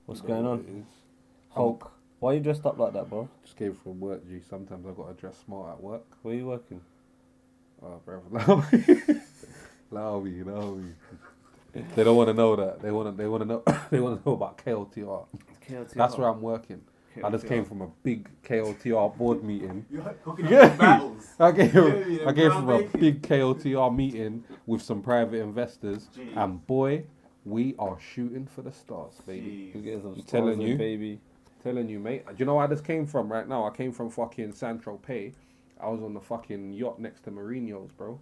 What's Bro, going it on? is. Hulk. Why you dressed up like that, bro? Just came from work, G. Sometimes I gotta dress smart at work. Where you working? Oh, bro, allow me. Allow me. They don't want to know that. They want to know. They want to know about KOTR. That's where I'm working. I just came from a big KOTR board meeting. You're cooking up battles. I came from a big KOTR meeting with some private investors, and boy, we are shooting for the stars, baby. I'm telling you. baby. Telling you, mate. Do you know where I just came from right now? I came from fucking San Tropez. I was on the fucking yacht next to Mourinho's, bro.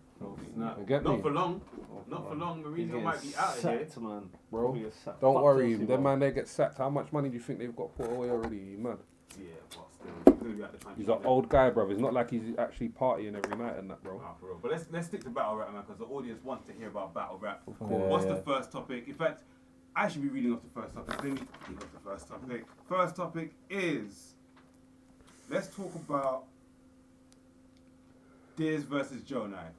Not me? for long. Not for long. Mourinho might be out of here. Man. Bro, don't worry. Them man, they get sacked. How much money do you think they've got put away already, man? Yeah, but still, he's gonna be out the country. He's an old guy, bro. It's not like he's actually partying every night and that, bro. Nah, for real. But let's stick to battle rap, man, because the audience wants to hear about battle rap. Of course. What's the first topic? In fact, I should be reading off the first topic. Let me read off the first topic. First topic is, let's talk about Diz versus Gjonaj.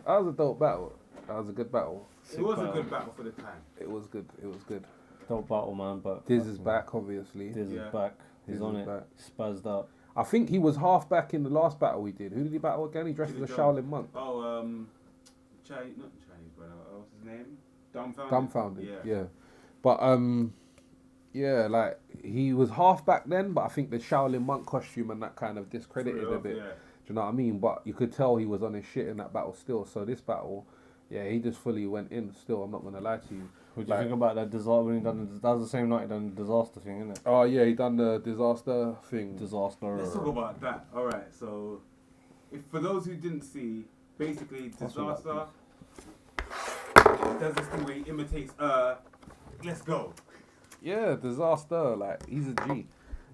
That was a dope battle. That was a good battle. It was a good battle for the time. It was good. Don't battle, man, but... Diz is back, obviously. Diz is back. He's Diz on is it. back. Spazzed up. I think he was half back in the last battle we did. Who did he battle again? He dressed as a Shaolin monk. Oh, not Chinese brother. What's his name? Dumbfounded. Yeah. But yeah, like he was half back then, but I think the Shaolin monk costume and that kind of discredited a bit. Yeah. Do you know what I mean? But you could tell he was on his shit in that battle still. So this battle, yeah, he just fully went in still. I'm not gonna lie to you. What do you think about that disaster when he done that was the same night he done the disaster thing, isn't it? Oh yeah, he done the disaster thing. Disaster. Let's talk about that. All right. So, if for those who didn't see, basically disaster does this thing where he imitates. Let's go. Yeah, disaster. Like he's a G.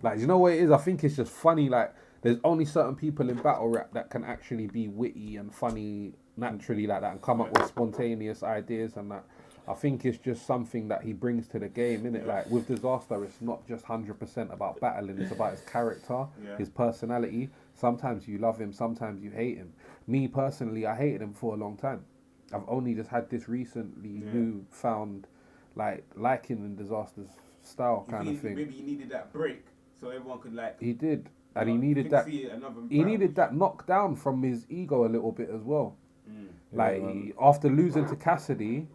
Like you know what it is? I think it's just funny. Like there's only certain people in battle rap that can actually be witty and funny naturally like that and come up with spontaneous ideas and that. I think it's just something that he brings to the game, innit? Like with disaster, it's not just 100% about battling. It's about his character, his personality. Sometimes you love him, sometimes you hate him. Me personally, I hated him for a long time. I've only just had this recently new found liking in disaster's style kind of thing. Maybe he needed that break so everyone could like. He did, and he needed that. He needed that knockdown from his ego a little bit as well. After losing to Cassidy,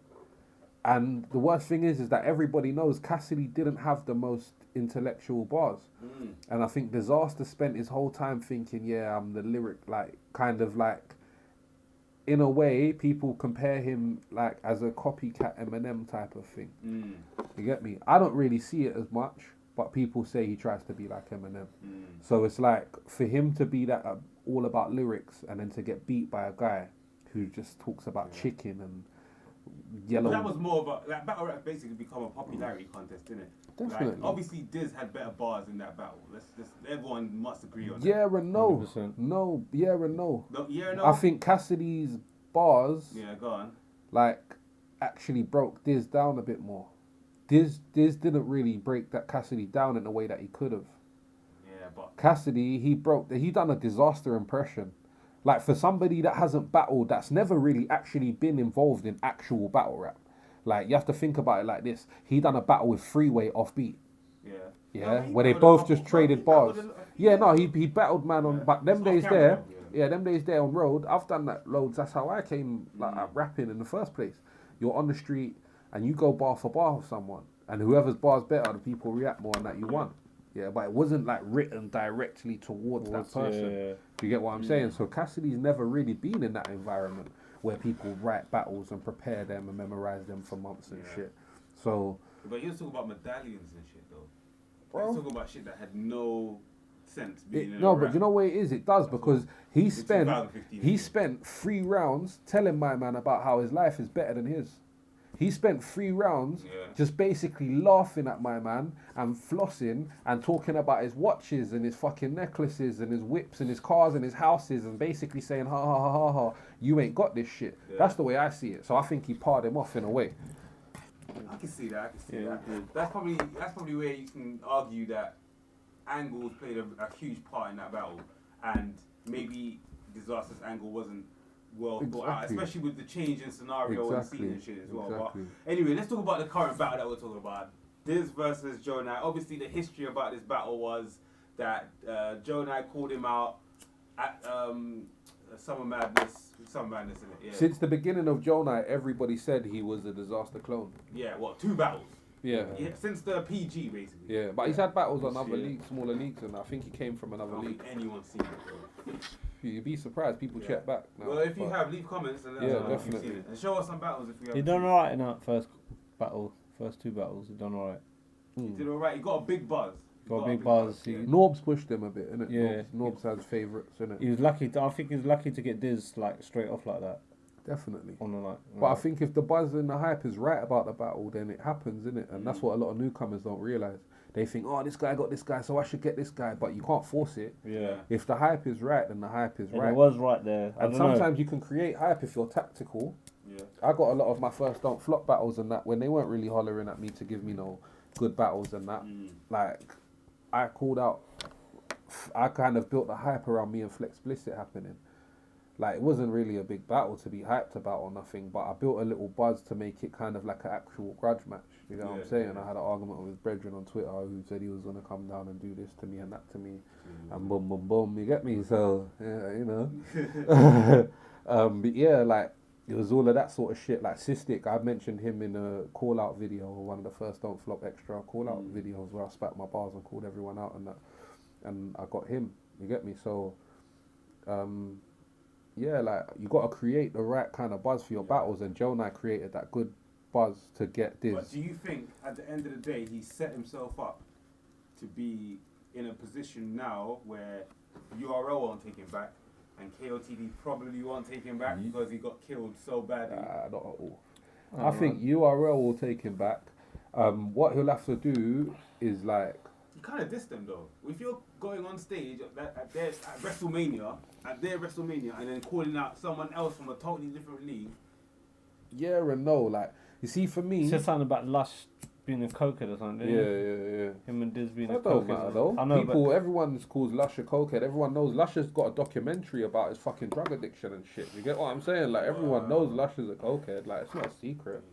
and the worst thing is that everybody knows Cassidy didn't have the most intellectual bars, and I think Disaster spent his whole time thinking, yeah, I'm the lyric, in a way, people compare him like as a copycat Eminem type of thing. You get me? I don't really see it as much, but people say he tries to be like Eminem. So it's like for him to be that all about lyrics and then to get beat by a guy who just talks about chicken and yellow. That was more of a battle rap basically become a popularity contest, didn't it? Definitely. Like, obviously, Diz had better bars in that battle. Everyone must agree on that. Yeah and no. 100%. No, yeah and no. Yeah and no. I think Cassidy's bars, go on. Actually broke Diz down a bit more. Diz didn't really break that Cassidy down in the way that he could have. Yeah, but Cassidy, he done a disaster impression. Like for somebody that hasn't battled, that's never really actually been involved in actual battle rap. Like you have to think about it like this. He done a battle with Freeway off beat. Yeah, where they both just traded bars. Yeah, no, he battled man on, but them days there, them days there on road, I've done that loads. That's how I came at rapping in the first place. You're on the street and you go bar for bar with someone, and whoever's bar's better, the people react more, and that you won. Yeah, but it wasn't like written directly towards that person. Yeah. Do you get what I'm saying? So Cassidy's never really been in that environment where people write battles and prepare them and memorize them for months and shit. So. But he was talking about medallions and shit though. Bro. He was talking about shit that had no sense being in but you know what it is? It does because he spent 3 rounds telling my man about how his life is better than his. He spent 3 rounds just basically laughing at my man and flossing and talking about his watches and his fucking necklaces and his whips and his cars and his houses and basically saying, ha ha ha ha ha, you ain't got this shit. Yeah. That's the way I see it. So I think he parred him off in a way. I can see that. That's probably where you can argue that angles played a huge part in that battle, and maybe Disaster's angle wasn't well thought out, especially with the change in scenario and scene and shit as well. But anyway, let's talk about the current battle that we're talking about. Diz versus Gjonaj. Obviously, the history about this battle was that Gjonaj called him out at Summer Madness, in it. Yeah. Since the beginning of Gjonaj, everybody said he was a disaster clone. Yeah, what, 2 battles? Yeah. Since the PG, basically. Yeah, but he's had battles on other leagues, smaller leagues, and I think he came from another I don't league. think anyone's seen it, bro. You'd be surprised, people check back now. Well, if you have, leave comments and let us know if you've seen it. And show us some battles if you have. He done alright in that first 2 battles. He done alright. He did alright. He got a big buzz. Got a big buzz. Yeah. Norbs pushed him a bit, innit? Yeah. Norbs has favourites, innit? He was lucky. I think he was lucky to get Diz like straight off like that. Definitely. On the night. But I think if the buzz and the hype is right about the battle, then it happens, innit? And that's what a lot of newcomers don't realise. They think, oh, this guy got this guy, so I should get this guy. But you can't force it. Yeah. If the hype is right, then the hype is right. It was right there. And sometimes you can create hype if you're tactical. Yeah. I got a lot of my first don't flop battles and that when they weren't really hollering at me to give me no good battles and that. Like, I called out, I kind of built the hype around me and Flex Bliss it happening. Like, it wasn't really a big battle to be hyped about or nothing, but I built a little buzz to make it kind of like an actual grudge match. You know what I'm saying? I had an argument with his brethren on Twitter who said he was going to come down and do this to me and that to me. And boom, boom, boom, you get me? So, yeah, you know. But yeah, like, it was all of that sort of shit. Like, Cystic, I mentioned him in a call-out video, one of the first Don't Flop Extra call-out videos where I spat my bars and called everyone out and that. And I got him, you get me? So, yeah, like, you got to create the right kind of buzz for your battles, and Gjonaj created that good buzz to get this. But do you think, at the end of the day, he set himself up to be in a position now where URL won't take him back, and KOTD probably won't take him back because he got killed so badly? Not at all. I think URL will take him back. What he'll have to do is, like... You kind of dissed them, though. If you're going on stage at WrestleMania, and then calling out someone else from a totally different league... Yeah and no. Like, you see, for me... He said something about Lush being a cokehead or something, didn't he? Yeah. Him and Diz being That a don't cokehead. matter, though. I know, People, everyone calls Lush a cokehead. Everyone knows Lush has got a documentary about his fucking drug addiction and shit. You get what I'm saying? Like, everyone knows Lush is a cokehead. Like, it's not a secret.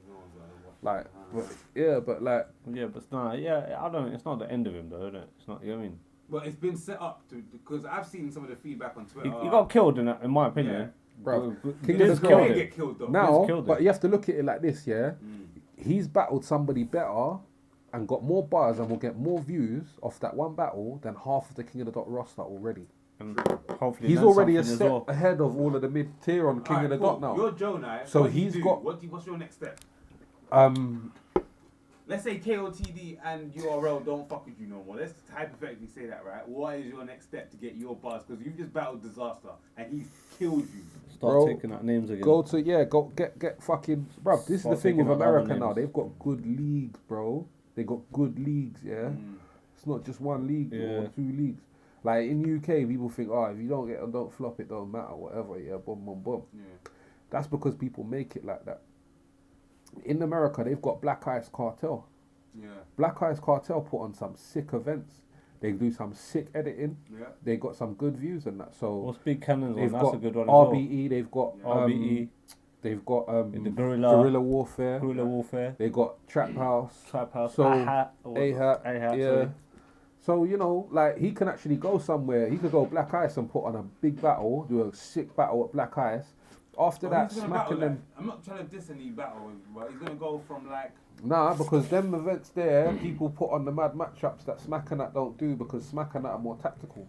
Like, but like... Yeah, but it's not, I don't, it's not the end of him though, isn't it? It's not, you know what I mean? Well, it's been set up to, because I've seen some of the feedback on Twitter. He got killed in my opinion. Yeah. Bro, King Diz of the killed Cold. him. Get killed though. Now, but you have to look at it like this, yeah? He's battled somebody better and got more buzz and will get more views off that one battle than half of the King of the Dot roster already. And hopefully He's learn already a something as step well. ahead of all of the mid-tier on King of the Dot now. You're Gjonaj. So what do you he's do? got- What's your next step? Let's say KOTD and URL don't fuck with you no more. Let's hypothetically say that, right? What is your next step to get your buzz? Because you've just battled Disaster and he's killed you. Start taking out names again. Go get fucking... Bro, this is the Start thing with taking out America other now. names. They've got good leagues, bro. They got good leagues, yeah? It's not just one league or 2 leagues. Like, in UK, people think, oh, if you don't get a don't flop, it don't matter, whatever, yeah, boom, boom, boom. Yeah. That's because people make it like that. In America, they've got Black Ice Cartel. Yeah. Black Ice Cartel put on some sick events. They do some sick editing. Yeah. They got some good views and that. So What's Big Cannon's one? they've That's got a good one RBE. They've got as well. RBE, they've got the Guerrilla Warfare. Warfare, They got Trap House. so AHAT, AHAT, yeah. So, you know, like, he can actually go somewhere. He could go Black Ice and put on a big battle, do a sick battle at Black Ice. After that, he's gonna smacking battle, them. like, I'm not trying to diss any battle, but he's going to go from, like... Nah, because them events there, people put on the mad matchups that Smack and that don't do, because Smack and that are more tactical.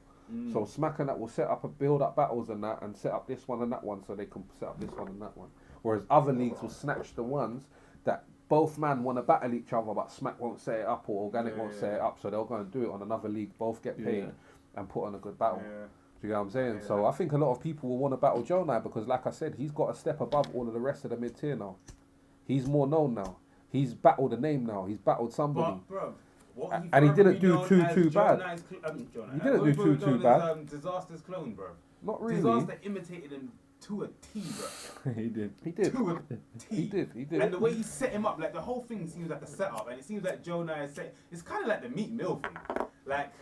So Smack and that will set up and build up battles and that, and set up this one and that one, so they can set up this one and that one. Whereas other leagues will snatch the ones that both man want to battle each other, but Smack won't set it up or Organic won't set it up, so they'll go and do it on another league, both get paid and put on a good battle. Yeah. Do you know what I'm saying? So I think a lot of people will want to battle Gjonaj because, like I said, he's got a step above all of the rest of the mid-tier now. He's more known now. He's battled a name now. He's battled somebody. But, bro, what And he didn't do too bad. He didn't do too bad. Disaster's clone, bro. Not really. Disaster imitated him to a T, bro. He did. To a T. He did. And the way he set him up, like, the whole thing seems like a setup, and it seems like Gjonaj set. It's kind of like the Meek Mill thing. Like,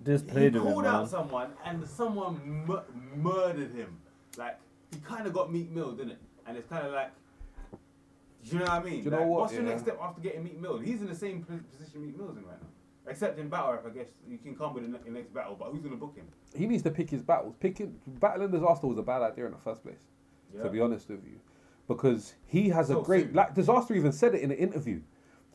This he played with him, called out man. someone, and someone murdered him. Like, he kind of got Meek Mill, didn't it? And it's kind of like, Do you know what I mean? Do you know Like, what, what's your yeah? next step after getting Meek Mill? He's in the same position Meek Mill's in right now. Except in battle rap, I guess you can come with the next battle, but who's gonna book him? He needs to pick his battles. Battling Disaster was a bad idea in the first place. Yeah. To be honest with you, because he has So a great soon. like Disaster even said it in an interview.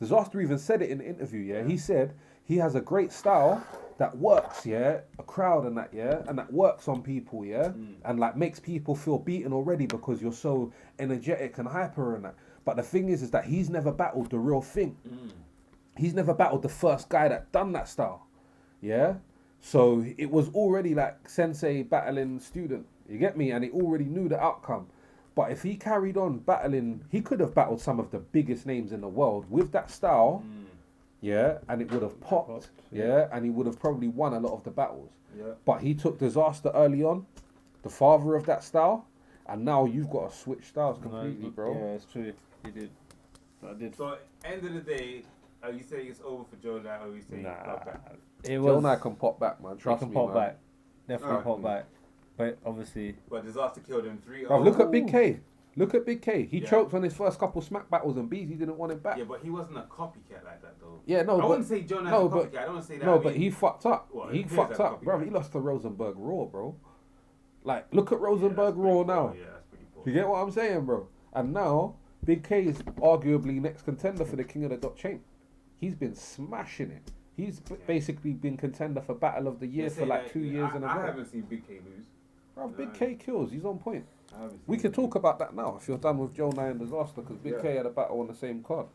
Yeah, he said he has a great style that works, yeah, a crowd and that, yeah, and that works on people, yeah, and like makes people feel beaten already because you're so energetic and hyper and that. But the thing is that he's never battled the real thing. He's never battled the first guy that done that style, yeah. So it was already like Sensei battling student, you get me, and he already knew the outcome. But if he carried on battling, he could have battled some of the biggest names in the world with that style, yeah, and it would have popped, yeah, and he would have probably won a lot of the battles. Yeah. But he took Disaster early on, the father of that style, and now you've got to switch styles completely, bro. Yeah, it's true. He did. I did. So end of the day, are you saying it's over for Gjonaj, or are you saying Nah, he's got back? it was. Gjonaj can pop back, man. He Trust can me, pop man. back. Definitely Alright. pop back. But obviously, But Disaster killed him 3-0. Bro, look at Big K. Look at Big K. He Yeah. choked on his first couple smack battles and Beezy didn't want him back. Yeah, but he wasn't a copycat like that though. Yeah, no, I but wouldn't say Gjonaj's no, a but- copycat. I don't want to say that. no, I but mean, he fucked up. Well, He it appears fucked like a up, bro. copycat. He lost to Rosenberg Raw, bro. Like, look at yeah, Rosenberg that's Raw pretty now. poor, yeah, that's pretty poor. You get what I'm saying, bro? And now Big K is arguably next contender for the King of the Dot Chain. He's been smashing it. He's basically been contender for Battle of the Year They for say like that- 2 years in a I row. haven't seen Big K lose. Bro, Big No. K kills. He's on point. I haven't We seen could him talk lose. about that now if you're done with Gjonaj and Disaster, because Big Yeah. K had a battle on the same card.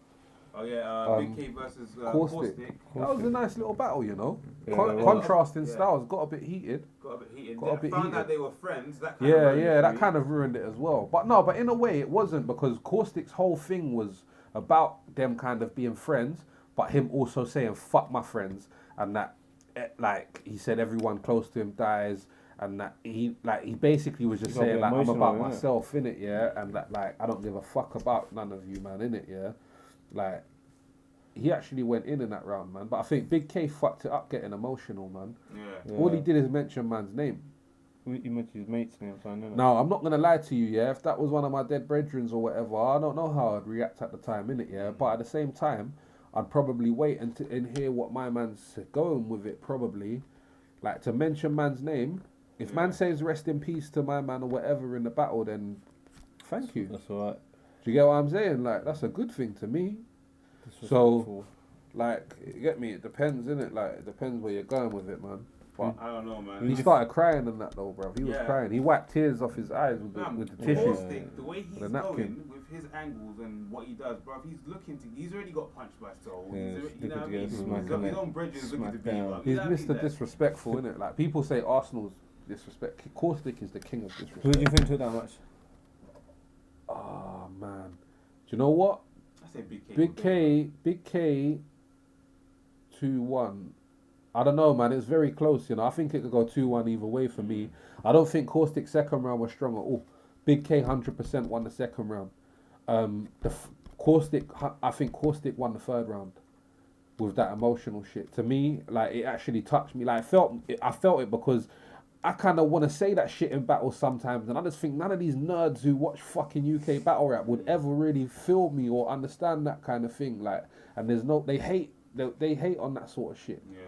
Oh yeah, Um, Big K versus Caustic. Caustic. That was a nice little battle, you know. Yeah, Con- it was. contrasting Yeah. styles, got a bit heated. Got a bit heated. Got a bit Found heated. out they were friends. That kind of Yeah, ruined it yeah, for that me. kind of ruined it as well. But no, but in a way it wasn't, because Caustic's whole thing was about them kind of being friends, but him also saying fuck my friends, and that like he said everyone close to him dies, and that he basically was just He got a saying bit like I'm emotional, about innit? myself in it, yeah, and that like I don't give a fuck about none of you, man, in it, yeah. Like he actually went in that round, man. But I think Big K fucked it up getting emotional, man. Yeah. All he did is mention man's name. You mentioned his mate's name, so I know. No, I'm not gonna lie to you, yeah. If that was one of my dead brethrens or whatever, I don't know how I'd react at the time, innit, yeah. But at the same time, I'd probably wait and hear what my man's going with it, probably. Like, to mention man's name, if man Yeah. says rest in peace to my man or whatever in the battle, then thank you. That's alright. Do you get what I'm saying? Like, that's a good thing to me. So, like, you get me? It depends, innit? Like, it depends where you're going with it, man. But I don't know, man. he started crying and that though, bro. He was Yeah. crying. He wiped tears off his eyes with the, Fam, with the Yeah. tissue. Caustic, the way he's With a napkin. going with his angles and what he does, bro. He's already got punched by Soul. Yeah, He's already, you know what I looking mean? to get His smacked own in it. brethren is looking to Smacked beat him down. up. He's You know what I Mr. mean? Disrespectful, innit? Like, people say Arsenal's disrespect. Caustic is the king of Who do disrespect. you think took that much? Oh, man. Do you know what? I said Big K. Big K, 2-1. I don't know, man. It's very close, you know. I think it could go 2-1 either way for me. I don't think Caustic's second round was strong at all. Big K 100% won the second round. Caustic, I think Caustic won the third round with that emotional shit. To me, like, it actually touched me. Like, I felt it because I kind of want to say that shit in battles sometimes, and I just think none of these nerds who watch fucking UK battle rap would ever really feel me or understand that kind of thing. Like, and they hate on that sort of shit. Yeah.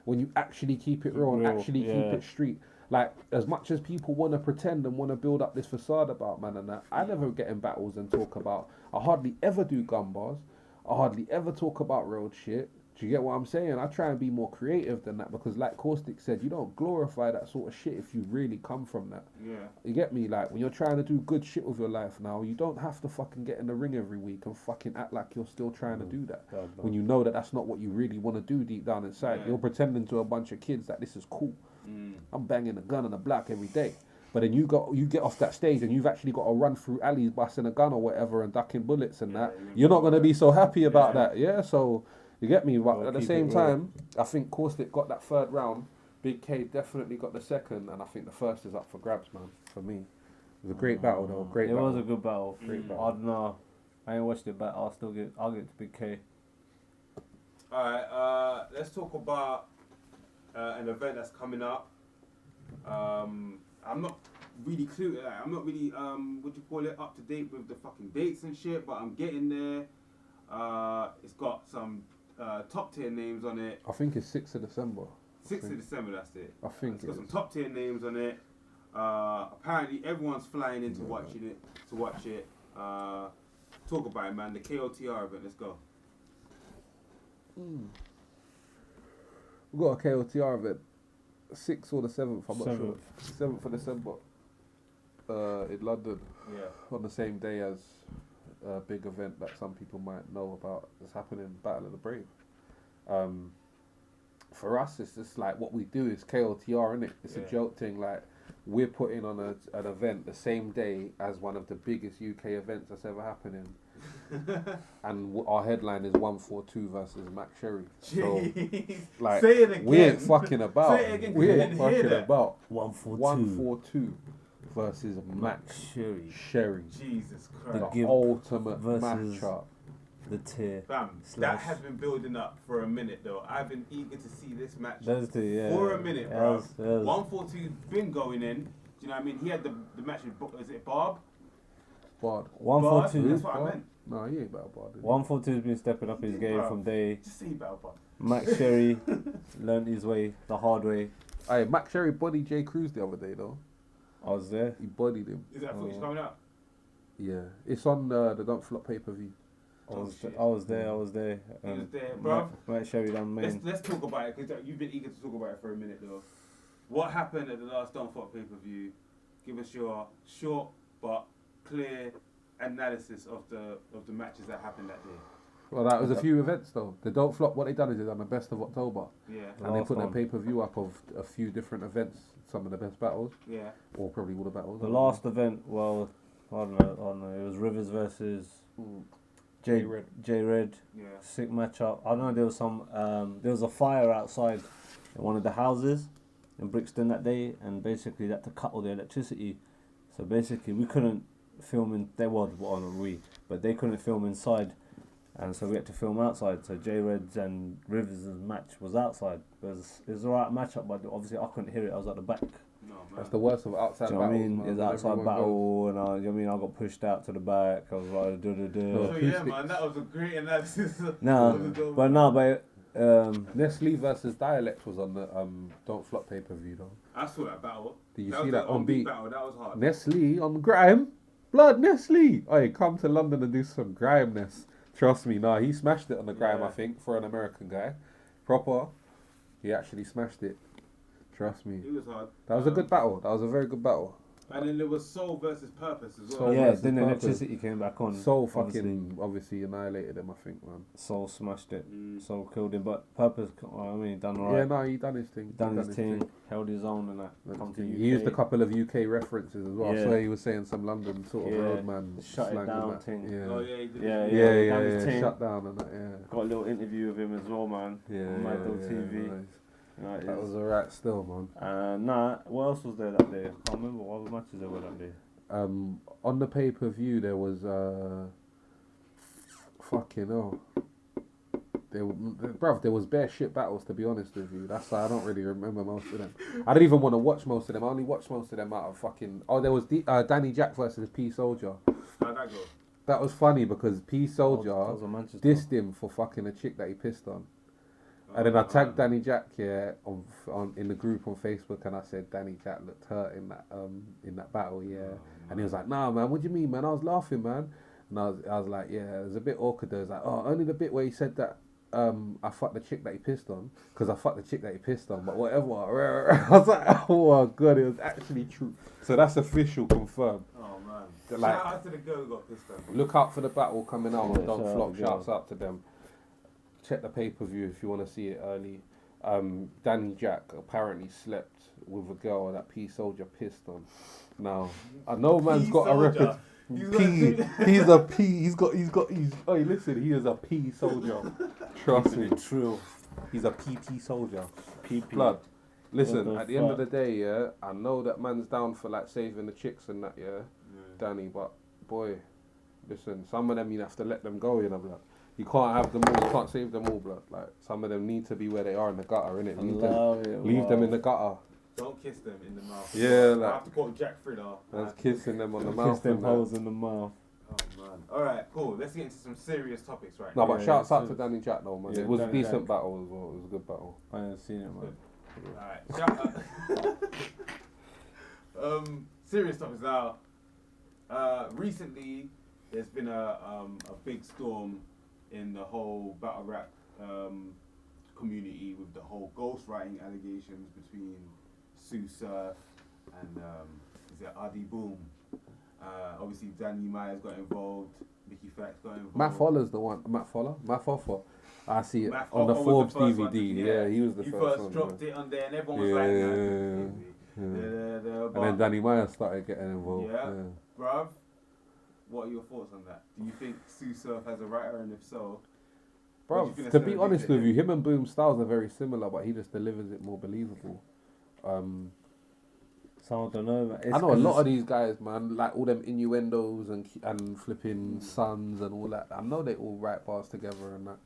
When you actually keep it real and Real, actually keep yeah. it street. Like, as much as people want to pretend and want to build up this facade about man and that, I never get in battles and talk about, I hardly ever do gun bars. I hardly ever talk about road shit. Do you get what I'm saying? I try and be more creative than that, because like Caustic said, you don't glorify that sort of shit if you really come from that. Yeah. You get me? Like, when you're trying to do good shit with your life now, you don't have to fucking get in the ring every week and fucking act like you're still trying to do that. When you know that that's not what you really want to do deep down inside. Yeah. You're pretending to a bunch of kids that this is cool. Mm. I'm banging a gun on a block every day. But then you get off that stage and you've actually got to run through alleys busting a gun or whatever and ducking bullets and that. You're not going to be so happy about that. Yeah, so you get me? But Gotta at the keep same it real. time, I think Caustic got that third round. Big K definitely got the second, and I think the first is up for grabs, man, for me. It was a great battle, though. Great It battle. was a good battle. Great I battle. don't know. I ain't watched it, but I'll get to Big K. Alright, let's talk about an event that's coming up. I'm not really clued. Like, I'm not really what do you call it, up to date with the fucking dates and shit. But I'm getting there. It's got some top tier names on it. I think it's 6th of December. 6th of December, that's it. I think it's got some top tier names on it. Apparently everyone's flying in to watch it. Talk about it, man. The KOTR event. Let's go. We've got a KOTR event, 6th or the 7th. I'm not sure. 7th of December. In London. Yeah. On the same day as a big event that some people might know about that's happening, Battle of the Brave. For us, it's just like what we do is KOTR, innit? It's a joke thing. Like we're putting on an event the same day as one of the biggest UK events that's ever happening, and our headline is 142 versus Mac Sherry. So, like, say it again. We ain't fucking about. Say it again, We ain't fucking that. about. 142 versus Mac Sherry. Jesus Christ. The ultimate versus matchup. The tier. Fam, that has been building up for a minute though. I've been eager to see this match for a minute, bro. 142's been going in. Do you know what I mean? He had the match with, is it Barb? Bard. 142. That's what I meant. No, he ain't battle Bard. 142 has been stepping up his game from day. Just say battle Bard. Max Sherry learned his way the hard way. Hey, Mac Sherry bodied J. Cruz the other day though. I was there. He bodied him. Is that footage coming out? Yeah, it's on the Don't Flop pay-per-view. I was there. He was there, bro. Max Sherry done main. Let's talk about it because you've been eager to talk about it for a minute though. What happened at the last Don't Flop pay-per-view? Give us your short but clear analysis of the matches that happened that day. Well, that was a few events though. The Don't Flop, what they done is they done the best of October. Yeah. And they put their pay-per-view up of a few different events, some of the best battles. Yeah. Or probably all the battles. The last event, well, I don't know. It was Rivers versus J Red. Yeah. Sick matchup. I don't know. There was some. There was a fire outside in one of the houses in Brixton that day, and basically that to cut all the electricity. So basically, we couldn't film in. But they couldn't film inside, and so we had to film outside. So J Red's and Rivers' match was outside. It was a right matchup, but obviously I couldn't hear it. I was at the back. No, man. That's the worst of outside Do you know battles. what I mean? It's outside battle, and I got pushed out to the back. I was like, So yeah, man, that was a great analysis. Nestle versus Dialect was on the Don't Flop pay-per-view though. I saw that battle. Did you see that on beat? Battle. That was hard. Nestle on grime. Blood Nestle. Hey, come to London and do some grimeness. Trust me, he smashed it on the grime, I think, for an American guy. Proper. He actually smashed it. Trust me. It was hard. That was a good battle. That was a very good battle. And then there was Soul versus Purpose as well. Soul yeah, versus then the Purpose. electricity came back on. Soul fucking obviously annihilated him, I think, man. Soul smashed it. Soul killed him, but Purpose, done alright. Yeah, no, he done his thing. Done his thing, held his own, and that. He used a couple of UK references as well. Yeah. I swear he was saying some London sort of roadman Shut it slang down and that. thing. Yeah. Oh yeah, he did. Done his thing. Shut down and that. Yeah. Got a little interview with him as well, man. On Mad TV. Nice. That That was alright still, man. What else was there that day? I can't remember what other matches there were that day. On the pay-per-view there was fucking hell. There was bare shit battles, to be honest with you. That's why I don't really remember most of them. I didn't even want to watch most of them. I only watched most of them out of fucking. Oh, there was Danny Jack versus P Soldier. How'd that go? That was funny because P Soldier That was a Manchester. dissed him for fucking a chick that he pissed on. And then I tagged Danny Jack on in the group on Facebook, and I said Danny Jack looked hurt in that battle, and he was like, "Nah, man, what do you mean, man? I was laughing, man." And I was like, "Yeah, it was a bit awkward." Though. It was like, "Oh, only the bit where he said that I fucked the chick that he pissed on, because I fucked the chick that he pissed on, but whatever." I was like, "Oh my god, it was actually true." So that's official, confirmed. Oh man! Like, shout out to the girl who got pissed on. Look out for the battle coming out. Yeah, Don't shout flop. out, Shouts out to them. Check the pay-per-view if you want to see it early. Danny Jack apparently slept with a girl that P Soldier pissed on. Now I know man's got a record. He's a P. He's hey, listen, he is a P Soldier. Trust me. True. He's a PP soldier. PP. Blood. Listen, What the at the end of fuck? the day, I know that man's down for like saving the chicks and that, Danny, but boy, listen, some of them you have to let them go, blood. You can't have them all. You can't save them all, blood. Like some of them need to be where they are in the gutter, innit? Leave them in the gutter. Don't kiss them in the mouth. Yeah, I like- have to quote Jack Frida. That's kissing them on the Kiss mouth. them and that. holes in the mouth. Oh man. Alright, cool. Let's get into some serious topics right No, now. but Yeah, shouts out so- to Danny Jack though, man. Yeah, It was a Danny decent Jack. battle as well. It was a good battle. I haven't seen it, man. Alright, shout out. Serious topics now. Recently, there's been a big storm in the whole battle rap community with the whole ghostwriting allegations between Sue Surf and is it Adi Boom. Obviously, Danny Myers got involved. Mickey Fax got involved. Matt Foller's the one. Matt Foffer. I see it Matt on the Hoffa was Forbes the first DVD. one to- Yeah, he was the He first first one. dropped yeah. it on there, and everyone was Yeah, like, yeah, nah, And then Danny Myers started getting involved. Yeah. Yeah. bruv, what are your thoughts on that? Do you think Sue Surf has a writer, and if so, what do Bro, you think to that's be gonna honest do to with you, him and Boom's styles are very similar, but he just delivers it more believable. So I don't know, man. I know a lot of these guys, man, like all them innuendos and flipping sons and all that. I know they all write bars together and that.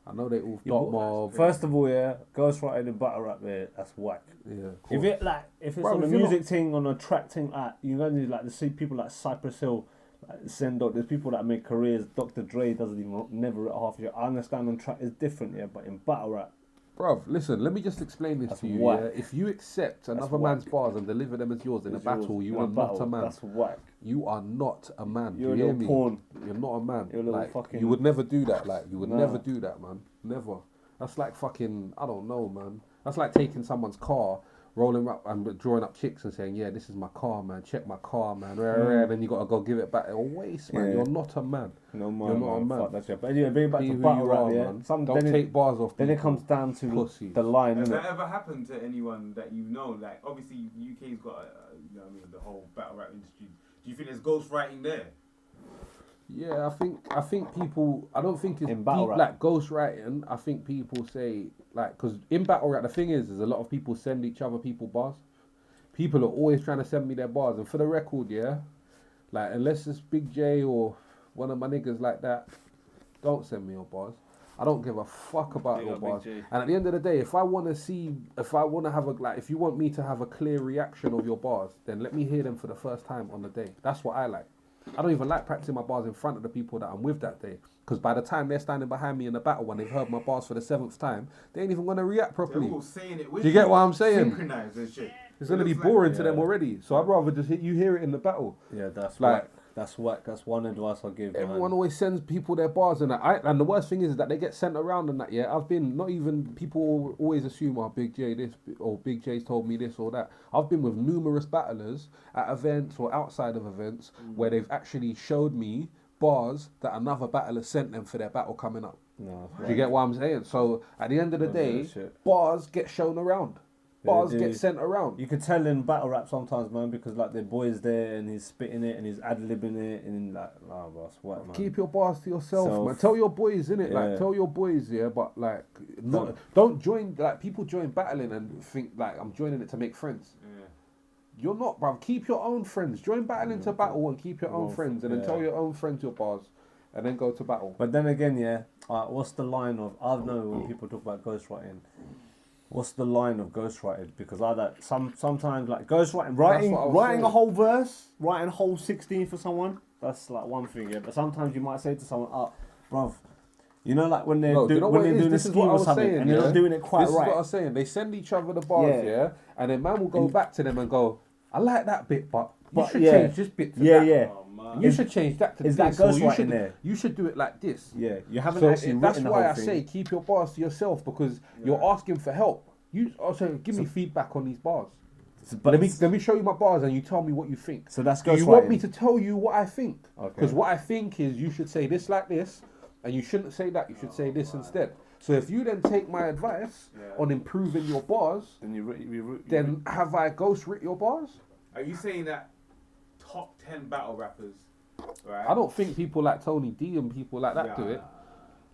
I know they all dot mob. First of all, yeah, ghostwriting and battle rap there, that's whack. Yeah, If it's Bro, on a if you're music thing, on a track thing, you're gonna need like the people like Cypress Hill, like Zendok. There's people that make careers. Dr. Dre doesn't even never write half a year. I understand on track is different, yeah, but in battle rap, Bruv, listen, let me just explain this That's to you. whack. Yeah? If you accept another whack. man's bars and deliver them as yours in a it's yours. battle, you In are a not battle, a man. That's whack. You are not a man. You're a Do you hear little me? pawn. You're not a man. You're a little like, fucking- you would never do that. Like, you would Nah. never do that, man. Never. That's like fucking, I don't know, man. That's like taking someone's car, rolling up and drawing up chicks and saying, yeah, this is my car, man. Check my car, man. And then you got to go give it back. A waste, man. Yeah. You're not a man. No man, You're not a man. man. Fuck that shit. But anyway, bring it back Be to who battle you rap, are, yeah. man. Some, Don't then take bars off Then it people. comes down to Pussy. the line, Has innit? that ever happened to anyone that you know? Like, obviously, UK's got, you know what I mean, the whole battle rap industry. Do you think there's ghostwriting there? Yeah, I think people. I don't think it's In battle deep rap. like ghostwriting. I think people say like because in battle rap the thing is a lot of people send each other people bars. People are always trying to send me their bars, and for the record, yeah, like unless it's Big J or one of my niggas like that, don't send me your bars. I don't give a fuck about Big your up Big bars. J. And at the end of the day, if I want to have a like, if you want me to have a clear reaction of your bars, then let me hear them for the first time on the day. That's what I like. I don't even like practicing my bars in front of the people that I'm with that day. Because by the time they're standing behind me in the battle when they've heard my bars for the 7th time, they ain't even going to react They're properly. all saying it with Do you get what I'm saying? Synchronized and shit. It's going to be looks like- boring to yeah. them already. So I'd rather just you hear it in the battle. Yeah, that's Like- whack. That's whack. That's one advice I'll give. Everyone man. always sends people their bars and that. And the worst thing is that they get sent around and that. Yeah, I've been not even people always assume Big J this or Big J's told me this or that. I've been with numerous battlers at events or outside of events where they've actually showed me bars that another battler sent them for their battle coming up. No, Do you get what I'm saying? So at the end of the Don't do day, that shit. bars get shown around. Bars they get do. sent around. You could tell in battle rap sometimes, man, because like the boy's there and he's spitting it and he's ad-libbing it and like, nah, bro, it's whack, man. Keep your bars to yourself, Self. man. Tell your boys, innit? Yeah. Like, tell your boys, yeah, but like, don't join, like, people join battling and think, like, I'm joining it to make friends. Yeah. You're not, bruv. Keep your own friends. Join battling to battle and keep your own friends and then yeah. tell your own friends your bars and then go to battle. But then again, yeah, what's the line of, I know when people talk about ghostwriting, what's the line of ghostwriting? Because sometimes like ghostwriting, writing what I was saying. a whole verse, writing a whole 16 for someone, that's like one thing, yeah. But sometimes you might say to someone, bruv, you know, like when they're, No, do you know when what it they're is? doing a This is scheme what I or was something saying, and they're yeah? not doing it quite This is right. what I was saying. They send each other the bars, Yeah. yeah, and then man will go back to them and go, I like that bit, but you But should yeah. change this bit to Yeah, that. yeah. Oh, man. You should change that to is this. that or you ghostwriting should, there? You should do it like this. Yeah, you haven't So actually that's written the why whole I thing. say keep your bars to yourself because you're asking for help. You also give me feedback on these bars. But Let me show you my bars and you tell me what you think. so that's Do you ghostwriting. want me to tell you what I think? Okay. Because what I think is you should say this like this, and you shouldn't say that. You should say this instead. So if you then take my advice on improving your bars, Then then have I ghost writ your bars? Are you saying that top 10 battle rappers, right? I don't think people like Tony D and people like that do Yeah. it.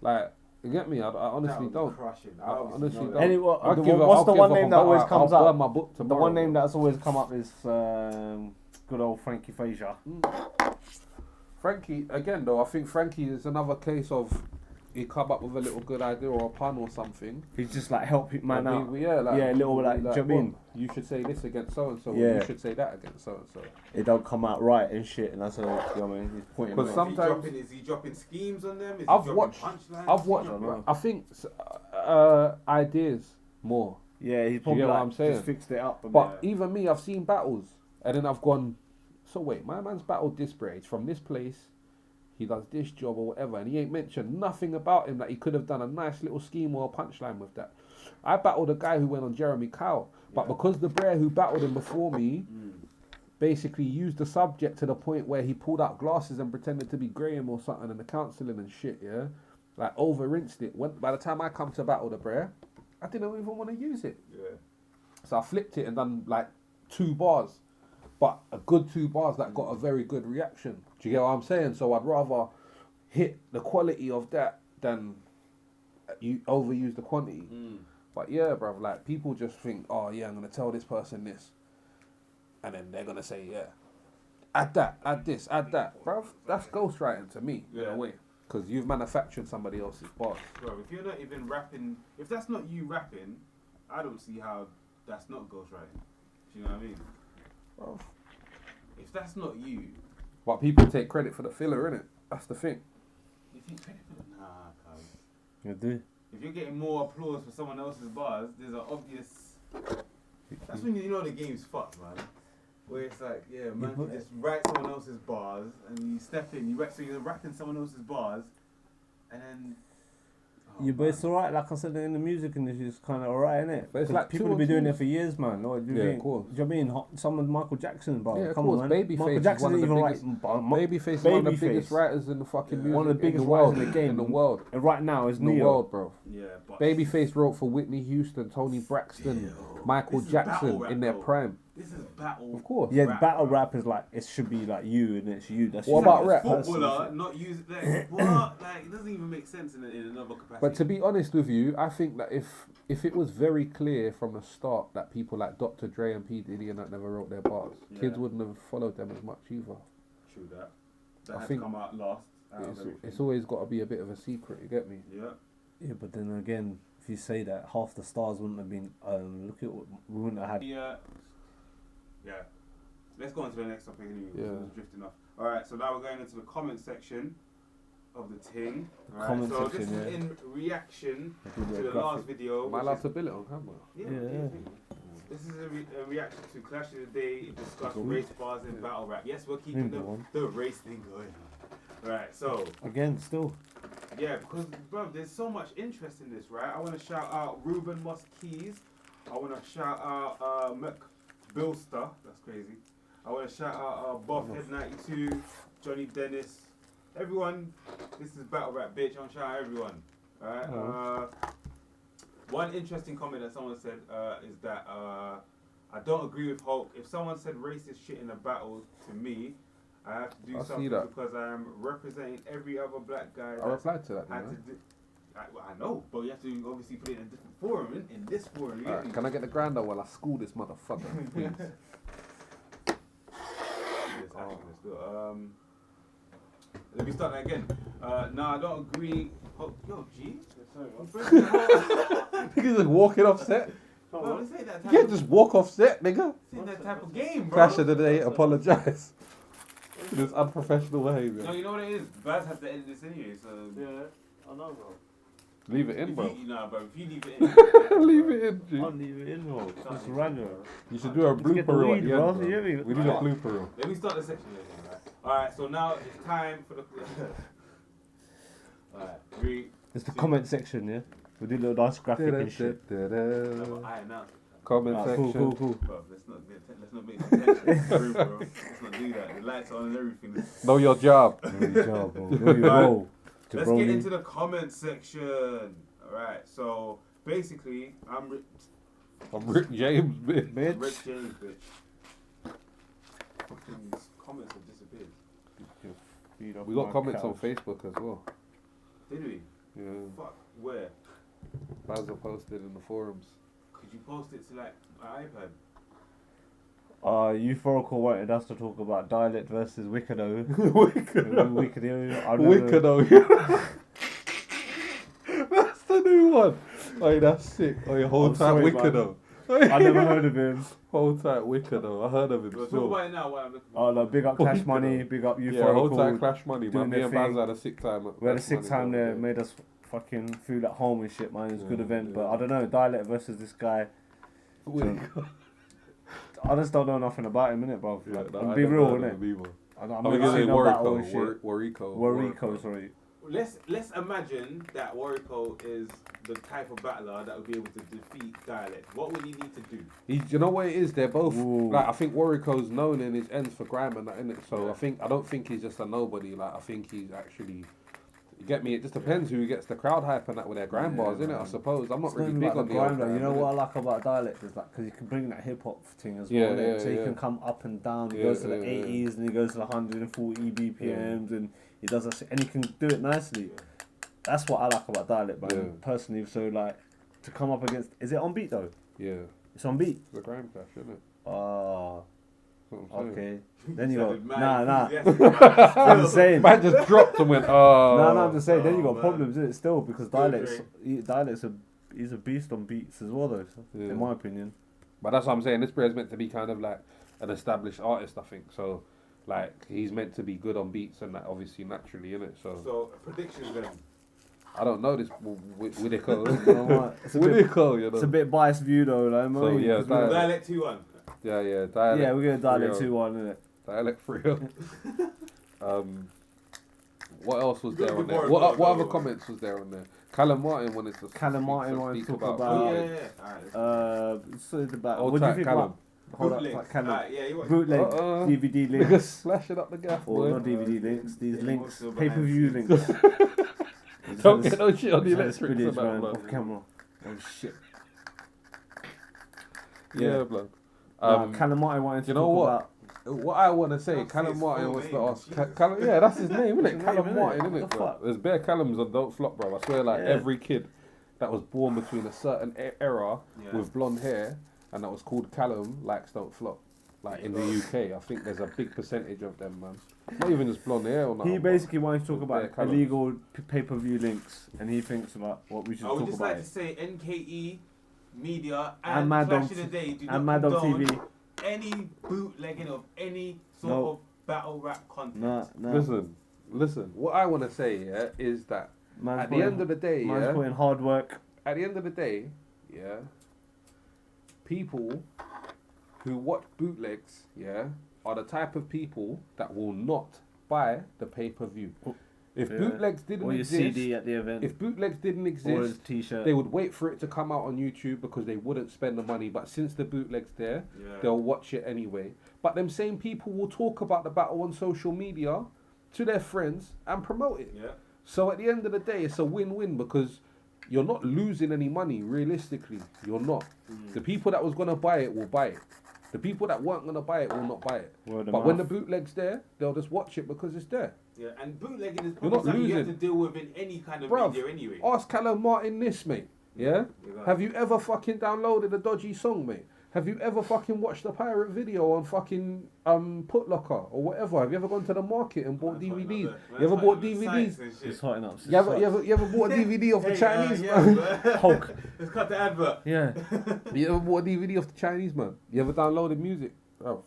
Like, you get me? I honestly don't. Crushing. I honestly don't. Any, what, I'll the, give what's I'll the give one up name on that always I'll comes burn up? my book The tomorrow, one name bro. that's always come up is good old Frankie Frazier. Frankie, again though, I think Frankie is another case of he come up with a little good idea or a pun or something. He's just like helping man and out. yeah, little like, do you know what I mean? well, you should say this against so and so. Yeah. You should say that against so and so. It don't come out right and shit, and that's what, you know what I mean? He's pointing. Because out. sometimes is he dropping schemes on them? Is I've he watched. dropping punchlines? I've watched. I think ideas more. Yeah, he's you probably get what like, I'm saying? just fixed it up. But even me, I've seen battles, and then I've gone. So wait, my man's battled this bridge from this place. He does this job or whatever, and he ain't mentioned nothing about him that he could have done a nice little scheme or a punchline with that. I battled a guy who went on Jeremy Kyle, but because the Brer who battled him before me basically used the subject to the point where he pulled out glasses and pretended to be Graham or something and the counselling and shit, yeah? Like over-rinsed it. By the time I come to battle the Brer, I didn't even want to use it. Yeah. So I flipped it and done like 2 bars. But a good 2 bars that got a very good reaction. Do you get what I'm saying? So I'd rather hit the quality of that than you overuse the quantity. But yeah, bruv, like people just think, oh yeah, I'm gonna tell this person this, and then they're gonna say, yeah, add that, add this, add that, bruv. That's ghostwriting to me in a way, because you've manufactured somebody else's bars. Bro, if you're not even rapping, if that's not you rapping, I don't see how that's not ghostwriting. Do you know what I mean? Bruv. If that's not you, But people take credit for the filler, innit? That's the thing. you think credit for the cuz. You do. If you're getting more applause for someone else's bars, there's an obvious. That's when you know the game's fucked, man. Where it's like, yeah, man, you just write someone else's bars and you step in, so you're rapping someone else's bars, and then. Yeah, but it's alright, like I said, in the music industry, it's kind of alright, innit? But it's like people 2 have been or doing 2s. it for years, man. Or do you Yeah, think, of course. Do you know what I mean? Some of Michael Jackson, bro. Yeah, of Come course. on, man. Babyface Michael is Jackson one of didn't the even biggest. write. Babyface is one of the Babyface. biggest writers in the fucking music. One of the biggest in the world, writers in the game. In the world. And right now is In the Neo. world, bro. Yeah, but. Babyface wrote for Whitney Houston, Tony Braxton, Michael This is battle Jackson rap, in their though. prime. This is battle. Of course. Yeah, Rap, battle bro. rap is like, it should be like you, and it's you. That's What you. about rap? Footballer not use like what? Like it doesn't even make sense in another capacity. But to be honest with you, I think that if it was very clear from the start that people like Dr. Dre and P. Diddy and that never wrote their bars, kids wouldn't have followed them as much either. True that. That I has think come out last. It's always got to be a bit of a secret, you get me? Yeah. Yeah, but then again, if you say that, half the stars wouldn't have been. Look at what we wouldn't have had. Yeah. Yeah. Let's go on to the next topic anyway. Yeah. We're drifting off. Alright, so now we're going into the comment section of the thing. Right, comment so section, this yeah. is in reaction If you to do a the graphic. last video. Am I which allowed is- to bill it on camera? Yeah, Yeah. This is a reaction to Clash of the Day. It discussed race bars in battle rap. Yes, we're keeping the race thing going. Right, so Again, still. yeah, because bro, there's so much interest in this, right? I want to shout out Ruben Keys. I want to shout out Mc Billster. That's crazy. I want to shout out Buffhead 92, Johnny Dennis, everyone. This is battle rap, bitch. I want to shout out everyone. All right. One interesting comment that someone said is that I don't agree with Hulk. If someone said racist shit in a battle to me, I have to do I see something that. because I am representing every other black guy. I replied to that. had to do. I know, but you have to obviously put it in a different forum. In this forum, you get Alright, me? can I get the grinder while I school this motherfucker, please? Yes, actually, let's go. Let me start that again. No, I don't agree. Oh, yo, G. Niggas just walking off set. Bro, this ain't that You type can't just walk off set, nigga. this ain't that type of game, bro. Clash of the Day, apologise. This unprofessional No, behaviour. you know what it is? Baz has to edit this anyway, so. Yeah, I know, bro. Leave it in, If bro. you, nah, bro, if you leave it in. Leave it in, G. I'll leave it in, bro. It's random. You should do a Let's get the blooper reel at weed, the bro. end, bro. You hear me? We need a blooper reel. Let me start the section again, right? Alright, so now it's time for the. Alright, 3. It's the comment section, yeah? We do a little nice graphic and shit. I announced it. Comment Ah, section. cool. Bro, let's not make tension, bro. Let's not do that. The lights on and everything. Know your job. Good job, bro. Know your role. To Let's Broly. get into the comment section. Alright, so basically, I'm I'm Rick James, bitch. Rick James, bitch. Fucking comments have disappeared. We got comments on Facebook as well. Did we? Yeah. Fuck, where? Basil posted in the forums. Could you post it to like my iPad? Euphorical wanted us to talk about dialect versus Wickedo. Wickedo. Wickedo. Wickedo. Oh, that's sick. Oh, your whole I'm time sorry, wicked man. though. I never heard of him. Whole time wicked though. I heard of him We'll talk still. about it now. What I'm looking Oh no, big up Oh, Cash wicked Money, though. big up Yeah, whole time Euphorical. Clash Money, doing man. Me their and Baz thing. had a sick time. We had a Clash sick Money time the other there, day. made us fucking feel at home and shit, man. It was a good Yeah, event, yeah. but I don't know, Dialect versus this guy. Wicked. I just don't know nothing about him, innit, bro? Yeah, Like, no, I'm I be never real, heard of innit? him either. I'm I'm not gonna say seeing no battle and shit. Warrico. Warrico, sorry. Let's imagine that Warrico is the type of battler that would be able to defeat Dialect. What would he need to do? You know what it is? They're both Ooh. like I think Warrico's known in his ends for grime and that, innit? So Yeah. I don't think he's just a nobody. Like I think he's actually. You get me? It just depends who gets the crowd hype and that with their grime bars, innit? I suppose I'm not It's really not big even on like the the old grind, though. You know grime, what I innit? like about Dialect is like because you can bring that hip hop thing as Yeah, well. innit? yeah, So you yeah. can come up and down. He Yeah, goes to the yeah, yeah. 80s and he goes to the 140 BPMs and he does that shit, and he can do it nicely. That's what I like about Dialect, man. Yeah. Personally, so like to come up against. Is it on beat though? Yeah, It's on beat. it's the grime clash, isn't it? Ah, That's what I'm saying. okay. Then you go. Sounded mad Nah. enthusiastic. I'm just saying. Man just dropped and went, oh. No, I'm just saying. Then you got man. problems, innit? Still because Still Dialect's he's a beast on beats as well, though. Yeah. In my opinion. But that's what I'm saying. This player's meant to be kind of like an established artist, I think. So, like, he's meant to be good on beats and that, obviously, naturally, innit? So predictions then. I don't know this Whitaker. It's a bit, Whitaker, you know. it's a bit biased view though, like, So, mate, yeah, 'cause we're- Dialect 2-1. Yeah, Dialect. yeah, we're gonna Dialect 3-0. 2-1, innit? Dialect 3-0. What else was You there got on the there? bar What as well, other though. comments was there on there? Callum Martin wanted to Callum Martin wanted to speak talk about Oh, about- yeah. Alright. So the battle. Old What do you tight think Callum. about? Hold up, Bootlegs. like Callum. Alright, yeah, you want Bootleg, DVD links. Niggas slashing up the gaff, Or boy. not DVD links, these Yeah, links, also pay-per-view behind links. Don't get no shit on the Electric electrics spillage, about, man, blood. off camera. Oh shit. Yeah, blood. Callum Martin wanted to you know talk what? about. What I want to say, Don't say Callum his Martin full was name, the ask. Jesus. Callum, yeah, that's his name, isn't That's it? his Callum name, Martin, innit? isn't What it? the Bro? fuck? There's bare Callums on Don't Flop, bro. I swear, like Yeah. every kid that was born between a certain era Yeah. with blonde hair and that was called Callum likes Don't Flop. Like in the UK, I think there's a big percentage of them, man. Not even just blonde hair or nothing. He basically wanted to talk Yeah, about Callum. illegal pay-per-view links, and he thinks about what we should I would talk just about. like to say NKE, media, And and Mad Clash Dog of the Day do and not Mad Dog condone TV. any bootlegging of any sort No. of battle rap content. Nah. Listen. What I want to say, yeah, is that Man's at the end of the day, man's yeah, putting hard work. at the end of the day, yeah, people who watch bootlegs, yeah, are the type of people that will not buy the pay-per-view. If Yeah. bootlegs didn't Or your exist, CD at the event. if bootlegs didn't Or his exist, t-shirt. they would wait for it to come out on YouTube because they wouldn't spend the money. But since the bootleg's there, Yeah. they'll watch it anyway. But them same people will talk about the battle on social media to their friends and promote it. Yeah. So at the end of the day, it's a win-win because you're not losing any money, realistically. You're not. The people that was going to buy it will buy it. The people that weren't going to buy it will not buy it. Word of But when the mouth. bootleg's there, they'll just watch it because it's there. Yeah, and bootlegging is You're probably not something you have to losing. deal with in any kind of Bruv, media anyway. ask Callum Martin this, mate. Yeah? You got Have you ever fucking downloaded a dodgy song, mate? Have you ever fucking watched a pirate video on fucking Putlocker or whatever? Have you ever gone to the market and bought Man's fighting DVDs? up there. You ever Man's bought fighting up DVDs? sites and shit. It's hotting up. You ever bought a DVD off the Hey, Chinese, yeah, man? man. Hulk. Let's cut the advert. Yeah. You ever bought a DVD off the Chinese, man? You ever downloaded music? Oh,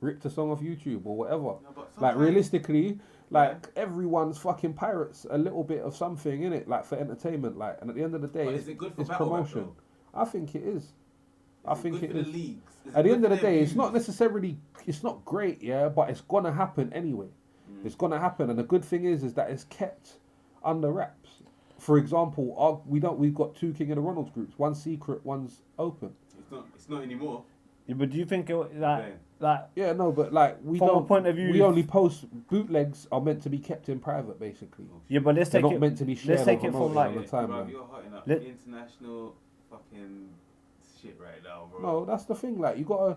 ripped a song off YouTube or whatever? No, but Like sometimes- realistically, like everyone's fucking pirates a little bit of something in it, like for entertainment. Like, and at the end of the day, But it's, is it good for it's battle rap, promotion. though? I think it is. I Is think good it for is. the leagues? Is At it the good end of for the their day, it's views? not necessarily, it's not great, yeah, but it's gonna happen anyway. It's gonna happen, and the good thing is that it's kept under wraps. For example, we've got two King of the Ronalds groups. One's secret, one's open. It's not anymore. Yeah, but do you think Yeah. that Yeah, no, but like we From a don't. point of view, we if- only post bootlegs are meant to be kept in private, basically. yeah, but let's They're take not it. meant to be shared. Let's take or it from promoted like all the time, Bruv, man. you're hotting up Let- international fucking shit right now, bro. No, that's the thing. Like you gotta,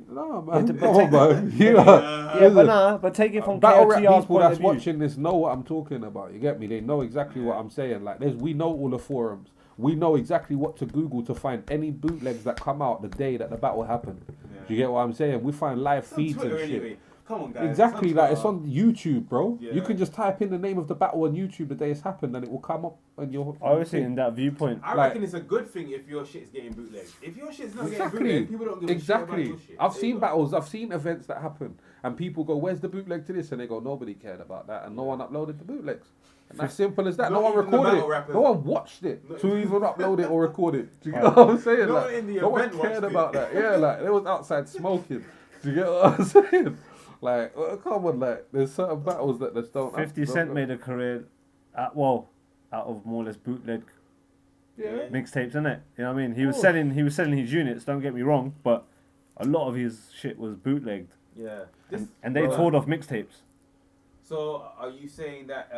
no Yeah, man, to- come on, man. You know, Yeah, Yeah, but listen, nah, but take it from battle rap KRTR's people point that's of view. watching this know what I'm talking about. You get me? They know exactly what I'm saying. Like we know all the forums. We know exactly what to Google to find any bootlegs that come out the day that the battle happened. Yeah. Do you get what I'm saying? We find live It's on feeds Twitter and shit. anyway. come on, guys. Exactly, like it's on YouTube, bro. Yeah. You can just type in the name of the battle on YouTube the day it's happened, and it will come up on your. I was saying that viewpoint. I reckon it's a good thing if your shit's getting bootlegged. If your shit's not getting bootlegged, people don't give a shit about your shit. I've seen battles, I've seen events that happen, and people go, "Where's the bootleg to this?" And they go, "Nobody cared about that, and no one uploaded the bootlegs." And that's simple as that. Not No one even the recorded battle it. rappers. No one watched it to even upload it or record it. Do you get Right. what I'm saying? No Like, one in the no one event cared watched it. about that. Yeah, like they was outside smoking. Do you get what I'm saying? Like, come on, like there's certain battles that just don't. 50 Cent made a career, out of more or less bootleg Yeah. mixtapes, innit? You know what I mean? He was course. selling his units. Don't get me wrong, but a lot of his shit was bootlegged, Yeah. and they toured off mixtapes. So are you saying that